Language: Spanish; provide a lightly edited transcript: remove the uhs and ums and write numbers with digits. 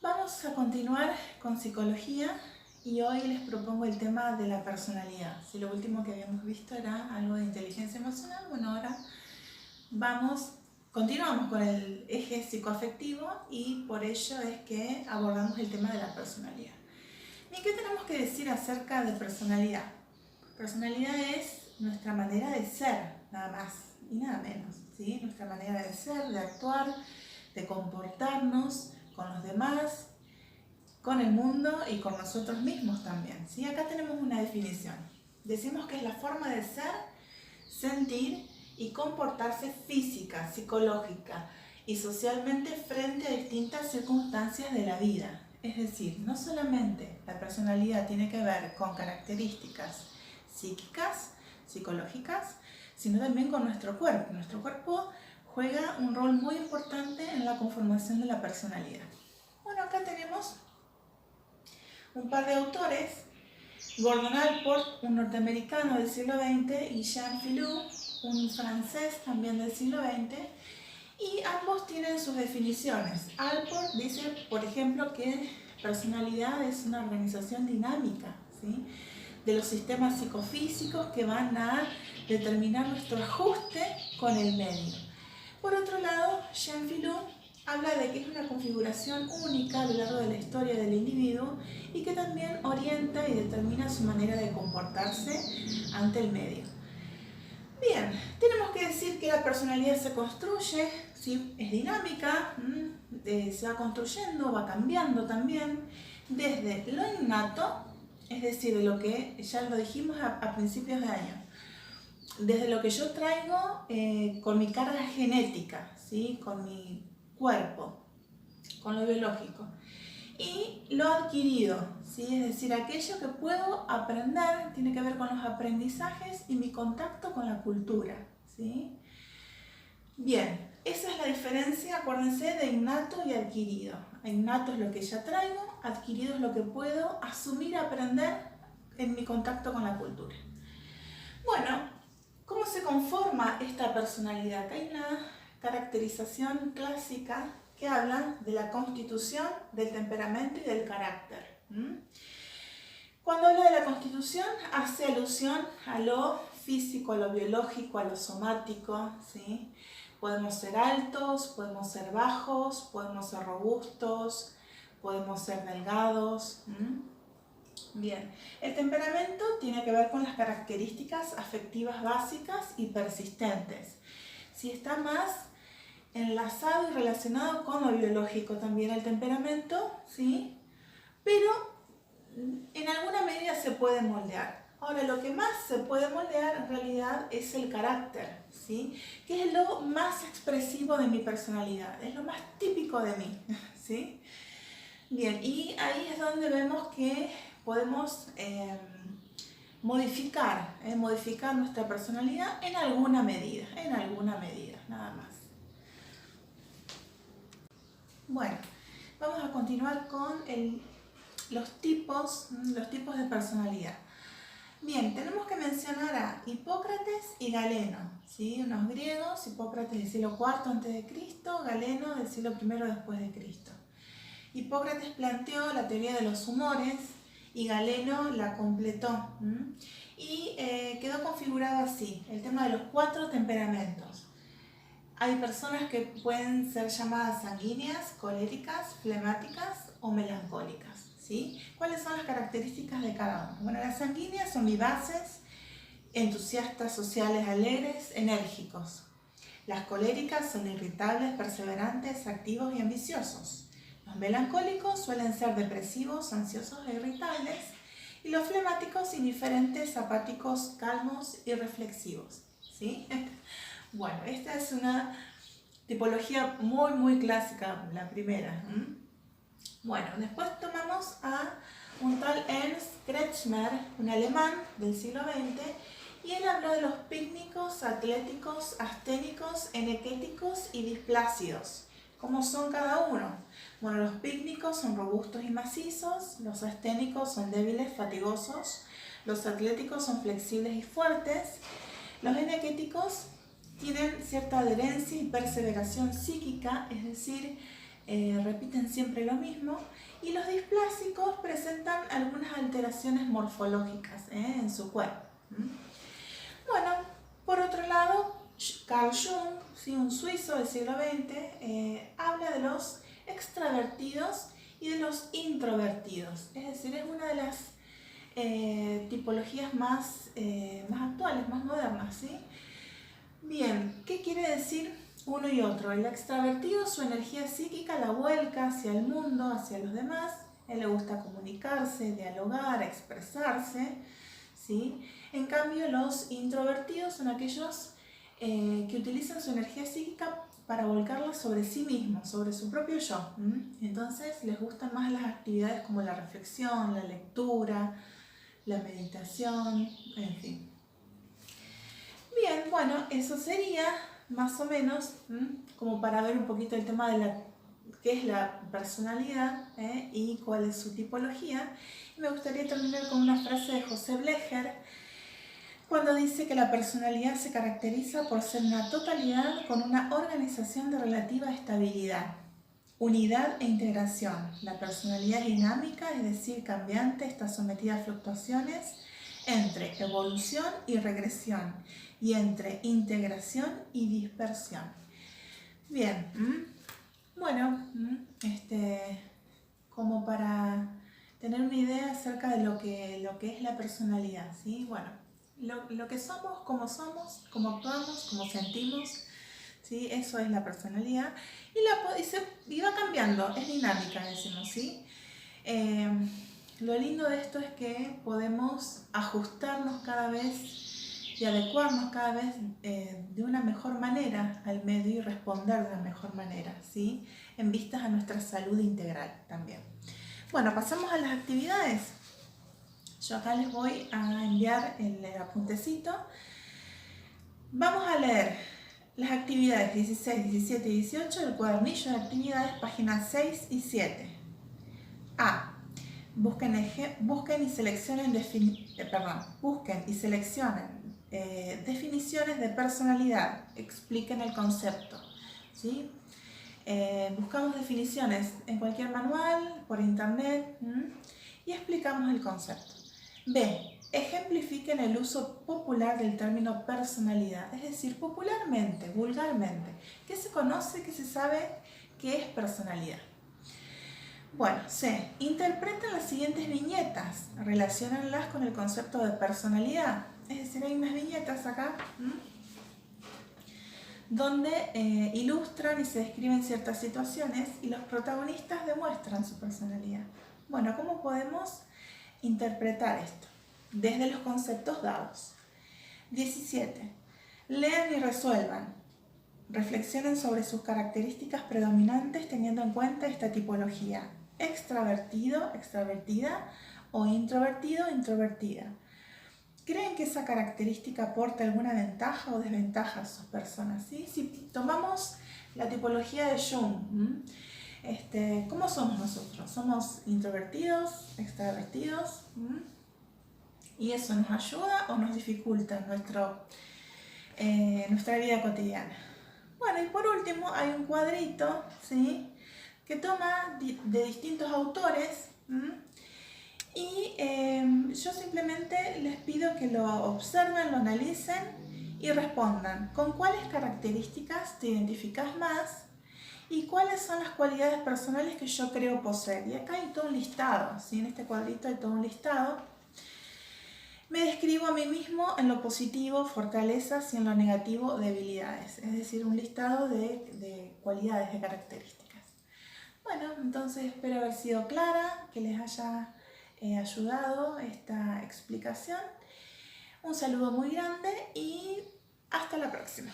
Vamos a continuar con psicología y hoy les propongo el tema de la personalidad. Si lo último que habíamos visto era algo de inteligencia emocional, bueno, ahora continuamos con el eje psicoafectivo y por ello es que abordamos el tema de la personalidad. ¿Y qué tenemos que decir acerca de personalidad? Personalidad es nuestra manera de ser, nada más y nada menos, ¿sí? Nuestra manera de ser, de actuar, de comportarnos con los demás, con el mundo y con nosotros mismos también, ¿sí? Acá tenemos una definición. Decimos que es la forma de ser, sentir y comportarse física, psicológica y socialmente frente a distintas circunstancias de la vida. Es decir, no solamente la personalidad tiene que ver con características psíquicas, psicológicas, sino también con nuestro cuerpo. Nuestro cuerpo juega un rol muy importante en la conformación de la personalidad. Bueno, acá tenemos un par de autores, Gordon Allport, un norteamericano del siglo XX, y Jean Filou, un francés también del siglo XX, y ambos tienen sus definiciones. Allport dice, por ejemplo, que personalidad es una organización dinámica, ¿sí?, de los sistemas psicofísicos que van a determinar nuestro ajuste con el medio. Por otro lado, Jean Filou habla de que es una configuración única a lo largo de la historia del individuo y que también orienta y determina su manera de comportarse ante el medio. Bien, tenemos que decir que la personalidad se construye, ¿sí?, es dinámica, se va construyendo, va cambiando también, desde lo innato, es decir, de lo que ya lo dijimos a principios de año, desde lo que yo traigo con mi carga genética, ¿sí?, con mi cuerpo, con lo biológico, y lo adquirido, ¿sí?, es decir, aquello que puedo aprender tiene que ver con los aprendizajes y mi contacto con la cultura, ¿sí? Bien, esa es la diferencia, acuérdense, de innato y adquirido. Innato es lo que ya traigo, adquirido es lo que puedo asumir, aprender en mi contacto con la cultura. Bueno, ¿cómo se conforma esta personalidad? Hay una caracterización clásica que habla de la constitución, del temperamento y del carácter. Cuando habla de la constitución, hace alusión a lo físico, a lo biológico, a lo somático, ¿sí? Podemos ser altos, podemos ser bajos, podemos ser robustos, podemos ser delgados. Bien, el temperamento tiene que ver con las características afectivas básicas y persistentes. Si está más enlazado y relacionado con lo biológico también el temperamento, ¿sí? Pero en alguna medida se puede moldear. Ahora, lo que más se puede moldear en realidad es el carácter, ¿sí?, que es lo más expresivo de mi personalidad, es lo más típico de mí, ¿sí? Bien, y ahí es donde vemos que podemos modificar nuestra personalidad en alguna medida, nada más. Bueno, vamos a continuar con los tipos de personalidad. Bien, tenemos que mencionar a Hipócrates y Galeno, ¿sí?, unos griegos, Hipócrates del siglo IV a.C., Galeno del siglo I después de Cristo. Hipócrates planteó la teoría de los humores y Galeno la completó y quedó configurado así, el tema de los 4 temperamentos. Hay personas que pueden ser llamadas sanguíneas, coléricas, flemáticas o melancólicas, ¿sí? ¿Cuáles son las características de cada uno? Bueno, las sanguíneas son vivaces, entusiastas, sociales, alegres, enérgicos. Las coléricas son irritables, perseverantes, activos y ambiciosos. Los melancólicos suelen ser depresivos, ansiosos e irritables. Y los flemáticos, indiferentes, apáticos, calmos y reflexivos, ¿sí? Bueno, esta es una tipología muy clásica, la primera. Bueno, después tomamos a un tal Ernst Kretschmer, un alemán del siglo XX, y él habló de los pícnicos, atléticos, asténicos, enequéticos y displácidos. ¿Cómo son cada uno? Bueno, los pícnicos son robustos y macizos, los asténicos son débiles, fatigosos, los atléticos son flexibles y fuertes, los enequéticos tienen cierta adherencia y perseveración psíquica, es decir, repiten siempre lo mismo, y los displásicos presentan algunas alteraciones morfológicas en su cuerpo. Bueno, por otro lado, Carl Jung, ¿sí? Un suizo del siglo XX, habla de los extravertidos y de los introvertidos. Es decir, es una de las tipologías más actuales, más modernas, ¿sí? Bien, ¿qué quiere decir uno y otro? El extravertido, su energía psíquica la vuelca hacia el mundo, hacia los demás. A él le gusta comunicarse, dialogar, expresarse, ¿sí? En cambio, los introvertidos son aquellos que utilizan su energía psíquica para volcarla sobre sí mismos, sobre su propio yo. Entonces les gustan más las actividades como la reflexión, la lectura, la meditación, en fin. Bien, bueno, eso sería más o menos como para ver un poquito el tema de qué es la personalidad y cuál es su tipología. Y me gustaría terminar con una frase de José Blecher, cuando dice que la personalidad se caracteriza por ser una totalidad con una organización de relativa estabilidad, unidad e integración. La personalidad es dinámica, es decir, cambiante, está sometida a fluctuaciones entre evolución y regresión y entre integración y dispersión. Bien, bueno, como para tener una idea acerca de lo que es la personalidad, ¿sí? Bueno, lo que somos, cómo actuamos, cómo sentimos, ¿sí? Eso es la personalidad. Y va cambiando, es dinámica, decimos, ¿sí? Lo lindo de esto es que podemos ajustarnos cada vez y adecuarnos cada vez de una mejor manera al medio y responder de la mejor manera, ¿sí? En vistas a nuestra salud integral también. Bueno, pasamos a las actividades. Yo acá les voy a enviar el apuntecito. Vamos a leer las actividades 16, 17 y 18 del cuadernillo de actividades, páginas 6 y 7. A. Busquen y seleccionen definiciones de personalidad. Expliquen el concepto, ¿sí? Buscamos definiciones en cualquier manual, por internet, y explicamos el concepto. B. Ejemplifiquen el uso popular del término personalidad, es decir, popularmente, vulgarmente. ¿Qué se conoce, qué se sabe que es personalidad? Bueno, C. Interpreten las siguientes viñetas, relaciónenlas con el concepto de personalidad. Es decir, hay unas viñetas acá donde ilustran y se describen ciertas situaciones y los protagonistas demuestran su personalidad. Bueno, ¿cómo podemos interpretar esto? Desde los conceptos dados. 17. Lean y resuelvan. Reflexionen sobre sus características predominantes teniendo en cuenta esta tipología: extravertido, extravertida, o introvertido, introvertida. ¿Creen que esa característica aporta alguna ventaja o desventaja a sus personas? ¿Sí? Si tomamos la tipología de Jung, ¿cómo somos nosotros? ¿Somos introvertidos, extravertidos? ¿Y eso nos ayuda o nos dificulta nuestra vida cotidiana? Bueno, y por último hay un cuadrito, ¿sí?, que toma de distintos autores, y yo simplemente les pido que lo observen, lo analicen y respondan con cuáles características te identificas más y cuáles son las cualidades personales que yo creo poseer. Y acá hay todo un listado, ¿sí? En este cuadrito hay todo un listado. Me describo a mí mismo en lo positivo, fortalezas, y en lo negativo, debilidades. Es decir, un listado de cualidades, de características. Bueno, entonces espero haber sido clara, que les haya ayudado esta explicación. Un saludo muy grande y hasta la próxima.